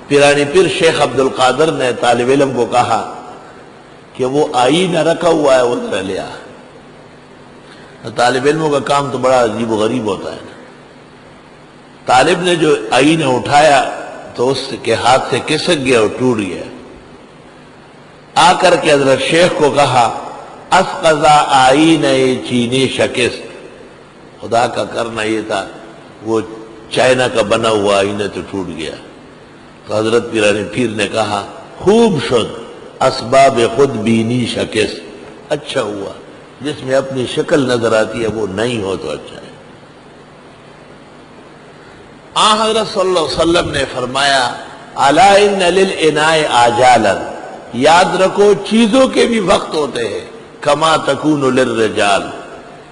پیرانی پیر شیخ عبد القادر نے طالب علم کو کہا کہ وہ آئینہ رکھا ہوا ہے وہ ذرا لے آ۔ طالب علموں کا کام تو بڑا عجیب و غریب ہوتا ہے نا۔ طالب نے جو آئینہ اٹھایا تو اس کے ہاتھ سے کھسک گیا اور ٹوٹ گیا۔ آ کر کے حضرت شیخ کو کہا اسقضا آئینہ چینی شکست، خدا کا کرنا یہ تھا وہ چائنا کا بنا ہوا آئینہ تو ٹوٹ گیا۔ تو حضرت پیرانی پیر نے کہا خوب شد اسباب خود بینی شکست، اچھا ہوا جس میں اپنی شکل نظر آتی ہے وہ نہیں ہو تو اچھا ہے۔ حضرت صلی اللہ علیہ وسلم نے فرمایا الا ان للاناء آجالا، یاد رکھو چیزوں کے بھی وقت ہوتے ہیں، کما تکون للرجال،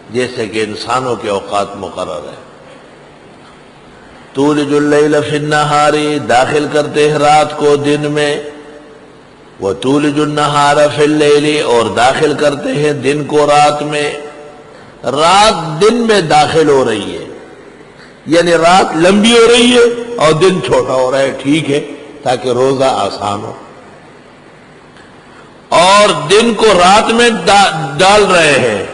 جیسے کہ انسانوں کے اوقات مقرر ہے۔ تولج اللیل فی النہار، داخل کرتے ہیں رات کو دن میں، وتولج النہار فی اللیل، اور داخل کرتے ہیں دن کو رات میں۔ رات دن میں داخل ہو رہی ہے، یعنی رات لمبی ہو رہی ہے اور دن چھوٹا ہو رہا ہے، ٹھیک ہے تاکہ روزہ آسان ہو۔ اور دن کو رات میں ڈال رہے ہیں،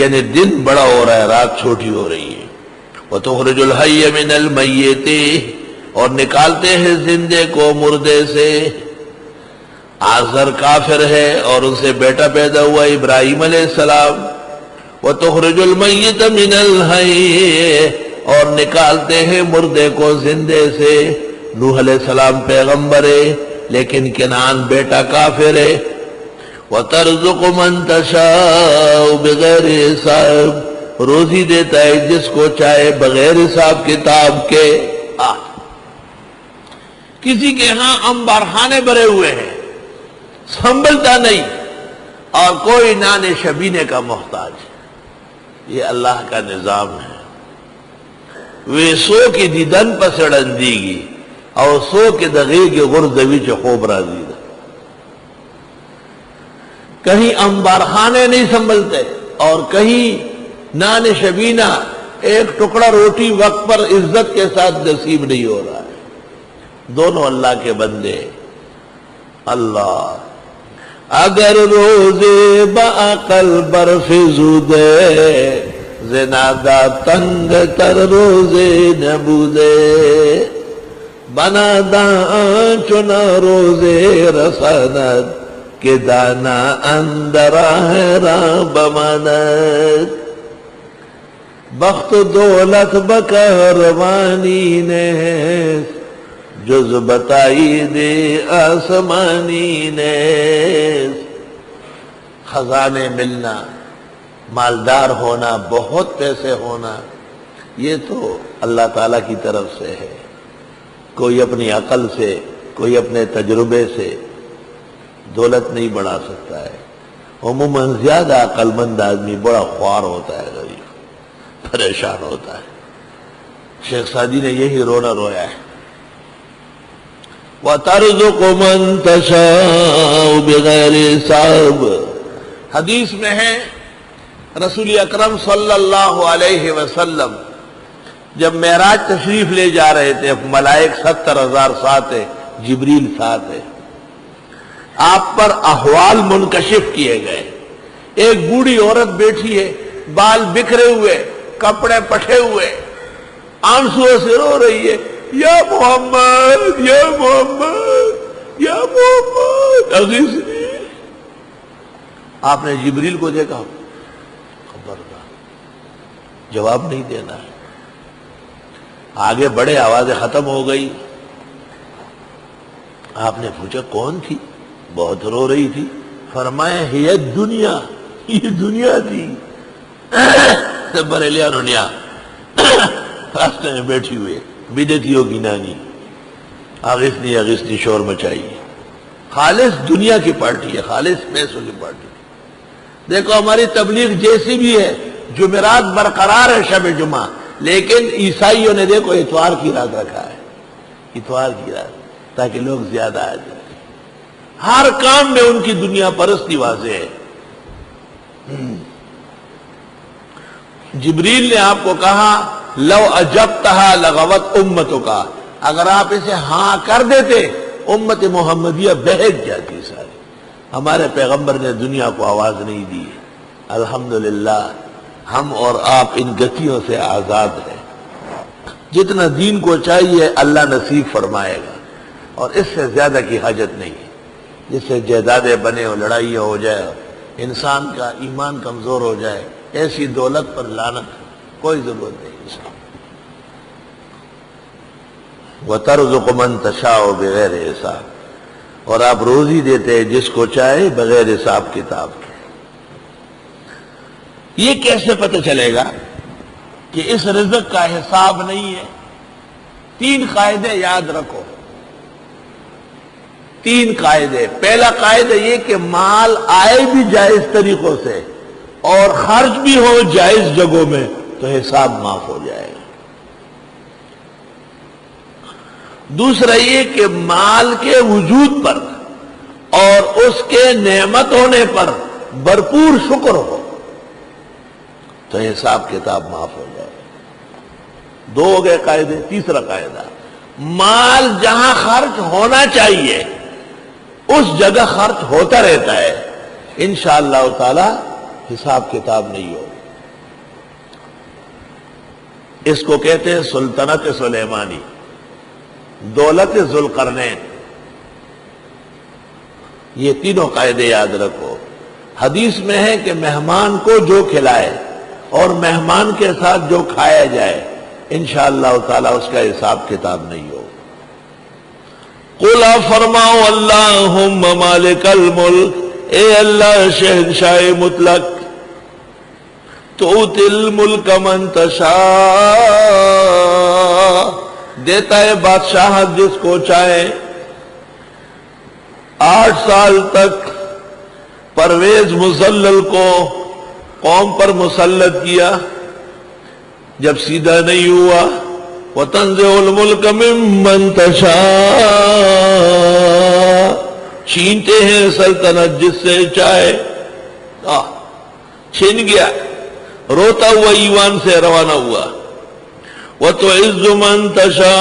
یعنی دن بڑا ہو رہا ہے رات چھوٹی ہو رہی ہے۔ وَتُخْرِجُ الْحَيَّ مِنَ الْمَيِّتِ، اور نکالتے ہیں زندے کو مردے سے۔ آزر کافر ہے اور ان سے بیٹا پیدا ہوا ابراہیم علیہ السلام۔ وَتُخْرِجُ الْمَيِّتَ مِنَ الْحَيِّ، اور نکالتے ہیں مردے کو زندے سے۔ نوح علیہ السلام پیغمبر ہے لیکن کنعان بیٹا کافر ہے۔ وَتَرْزُقُ مَن تَشَاءُ بِغَيْرِ حساب، روزی دیتا ہے جس کو چاہے بغیر حساب کتاب کے۔ کسی کے ہاں انبار خانے بھرے ہوئے ہیں، سنبھلتا نہیں اور کوئی نانے شبینے کا محتاج، یہ اللہ کا نظام ہے۔ وہ سو کی دیدن پسڑن دیگی اور سو کے دغیگ غرزوی چھ خوب راضی دا۔ کہیں انبار خانے نہیں سنبھلتے اور کہیں نان شبینہ ایک ٹکڑا روٹی وقت پر عزت کے ساتھ نصیب نہیں ہو رہا ہے۔ دونوں اللہ کے بندے۔ اللہ اگر روزے بعقل برفزودے، زنادہ تنگ تر روزے نبودے، بنا دان چنا روزے رسانت، کہ دانا اندر ہے راہ بمانت۔ بخت دولت بکروانی نے، جز بتائی دے آسمانی نے۔ خزانے ملنا، مالدار ہونا، بہت پیسے ہونا، یہ تو اللہ تعالیٰ کی طرف سے ہے۔ کوئی اپنی عقل سے، کوئی اپنے تجربے سے دولت نہیں بڑھا سکتا ہے۔ عموماً زیادہ عقل مند آدمی بڑا خوار ہوتا ہے، غریب پریشان ہوتا ہے۔ شیخ سعدی نے یہی رونا رویا ہے۔ وَتَرْزُقُ مَن تَشَاءُ بِغَيْرِ حساب، حدیث میں ہے رسول اکرم صلی اللہ علیہ وسلم جب معراج تشریف لے جا رہے تھے، ملائک 70,000 ساتھ ہے، جبریل ساتھ ہے، آپ پر احوال منکشف کیے گئے۔ ایک بوڑھی عورت بیٹھی ہے، بال بکھرے ہوئے، کپڑے پٹھے ہوئے، آنسو سے رو رہی ہے، یا محمد یا محمد یا محمد اغیثنی۔ آپ نے جبریل کو دیکھا، خبردار جواب نہیں دینا ہے۔ آگے بڑے، آوازیں ختم ہو گئی۔ آپ نے پوچھا کون تھی؟ بہت رو رہی تھی۔ فرمایا ہی دنیا، یہ دنیا تھی۔ بریلیا رنیا راستے میں بیٹھی ہوئے، بدعتیوں کی نانی، اغیثنی اغیثنی شور مچائی۔ خالص دنیا کی پارٹی ہے، خالص پیسوں کی پارٹی۔ دیکھو ہماری تبلیغ جیسی بھی ہے، جمعرات برقرار ہے شب جمعہ، لیکن عیسائیوں نے دیکھو اتوار کی رات رکھا ہے، اتوار کی رات، تاکہ لوگ زیادہ آ جائیں۔ ہر کام میں ان کی دنیا پرستی واضح ہے۔ جبریل نے آپ کو کہا لو اجبتہا لغوت امتک، اگر آپ اسے ہاں کر دیتے امت محمدیہ بہک جاتی ساری. ہمارے پیغمبر نے دنیا کو آواز نہیں دی. الحمدللہ ہم اور آپ ان گتیوں سے آزاد ہیں. جتنا دین کو چاہیے اللہ نصیب فرمائے گا، اور اس سے زیادہ کی حاجت نہیں ہے جس سے جائیدادیں بنے اور لڑائیاں ہو جائے، انسان کا ایمان کمزور ہو جائے. ایسی دولت پر لعنت کوئی ضرورت نہیں. وَتَرْزُقُ مَن تَشَاءُ بِغَيْرِ حساب، اور آپ روزی دیتے ہیں جس کو چاہے بغیر حساب کتاب کے. یہ کیسے پتہ چلے گا کہ اس رزق کا حساب نہیں ہے؟ 3 قاعدے یاد رکھو. 3 قاعدے. پہلا قاعدہ یہ کہ مال آئے بھی جائز طریقوں سے اور خرچ بھی ہو جائز جگہوں میں تو حساب معاف ہو جائے گا. دوسرا یہ کہ مال کے وجود پر اور اس کے نعمت ہونے پر بھرپور شکر ہو تو حساب کتاب معاف ہو جائے. 2 ہو گئے قاعدے. تیسرا قاعدہ، مال جہاں خرچ ہونا چاہیے اس جگہ خرچ ہوتا رہتا ہے، انشاءاللہ تعالی حساب کتاب نہیں ہو. اس کو کہتے ہیں سلطنت سلیمانی، دولت ذوالقرنین. یہ تینوں قاعدے یاد رکھو. حدیث میں ہے کہ مہمان کو جو کھلائے اور مہمان کے ساتھ جو کھایا جائے انشاءاللہ تعالی اس کا حساب کتاب نہیں ہو. قل فرماؤ اللہم مالک الملک، اے اللہ شہنشاہ مطلق، تؤتی الملک من تشاء، دیتا ہے بادشاہت جس کو چاہے. 8 سال تک پرویز مزلل کو قوم پر مسلط کیا، جب سیدھا نہیں ہوا وَتَنزِعُ الْمُلْكَ مِمَّن تَشَاءُ، چھینتے ہیں سلطنت جس سے چاہے. چھین گیا، روتا ہوا ایوان سے روانہ ہوا. وَتُعِزُّ مَن تَشَاءُ،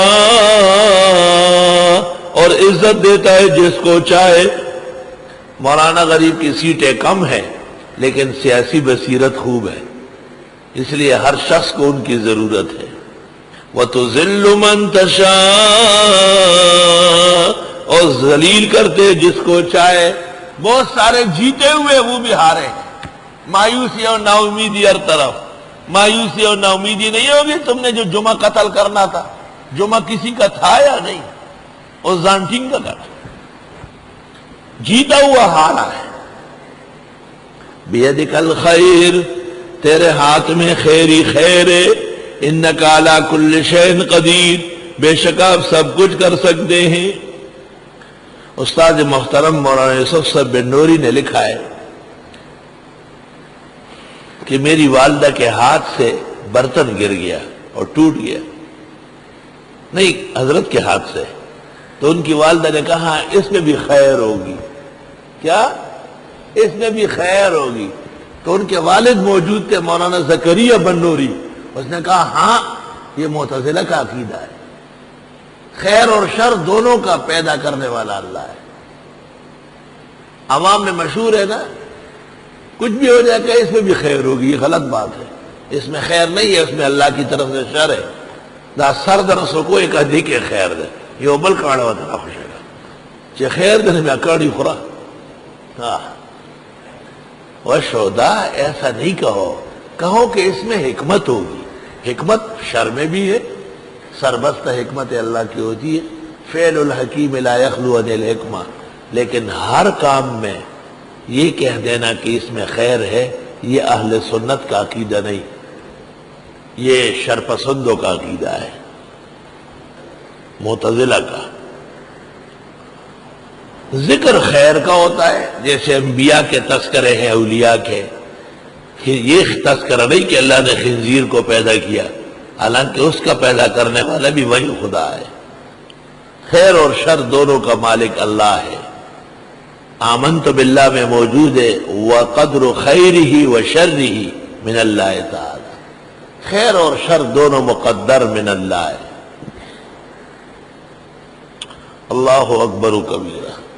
اور عزت دیتا ہے جس کو چاہے. مولانا غریب کی سیٹیں کم ہیں لیکن سیاسی بصیرت خوب ہے، اس لیے ہر شخص کو ان کی ضرورت ہے. وَتُذِلُّ مَن تَشَاءُ، اور ذلیل کرتے جس کو چاہے. بہت سارے جیتے ہوئے وہ بھی ہارے. مایوسی اور نا امیدی ہر طرف. مایوسی اور نا امیدی نہیں ہوگی. تم نے جو جمعہ قتل کرنا تھا، جمعہ کسی کا تھا یا نہیں؟ اور زانٹنگ کا کرا، جیتا ہوا ہارا ہے. بیدک الخیر، تیرے ہاتھ میں خیر ہی خیر ہے. انک علی کل شیء قدیر، بے شک آپ سب کچھ کر سکتے ہیں. استاد محترم مولانا یوسف صاحب بن نوری نے لکھا ہے کہ میری والدہ کے ہاتھ سے برتن گر گیا اور ٹوٹ گیا. نہیں، حضرت کے ہاتھ سے. تو ان کی والدہ نے کہا اس میں بھی خیر ہوگی. کیا؟ اس میں بھی خیر ہوگی. تو ان کے والد موجود تھے مولانا زکریا بن نوری. اس نے کہا ہاں، یہ معتزلہ کا عقیدہ ہے. خیر اور شر دونوں کا پیدا کرنے والا اللہ ہے. عوام میں مشہور ہے نا، کچھ بھی ہو جائے کہ اس میں بھی خیر ہوگی. یہ غلط بات ہے. اس میں خیر نہیں ہے، اس میں اللہ کی طرف سے شر ہے. دا سر درسوں کو ایک ادھی کے خیر دے یہ ابل کاڑا ہوتا خوش ہے چہ خیر دے میں کاڑی خورا. وشودا، ایسا نہیں کہو کہ اس میں حکمت ہوگی. حکمت شر میں بھی ہے. سربستہ حکمت اللہ کی ہوتی ہے. فعل الحکیم لا یخلو عن الحکمہ. لیکن ہر کام میں یہ کہہ دینا کہ اس میں خیر ہے، یہ اہل سنت کا عقیدہ نہیں، یہ شرپسندوں کا عقیدہ ہے، معتزلہ کا. ذکر خیر کا ہوتا ہے، جیسے انبیاء کے تذکرے ہیں اولیاء کے. یہ تذکرہ نہیں کہ اللہ نے خنزیر کو پیدا کیا، حالانکہ اس کا پیدا کرنے والا بھی وہی خدا ہے. خیر اور شر دونوں کا مالک اللہ ہے. آمنت باللہ میں موجود ہے وَقَدْرُ خَيْرِهِ وَشَرِّهِ من اللہ تعالی. خیر اور شر دونوں مقدر من اللہ ہے. اللہ اکبر کبیرہ۔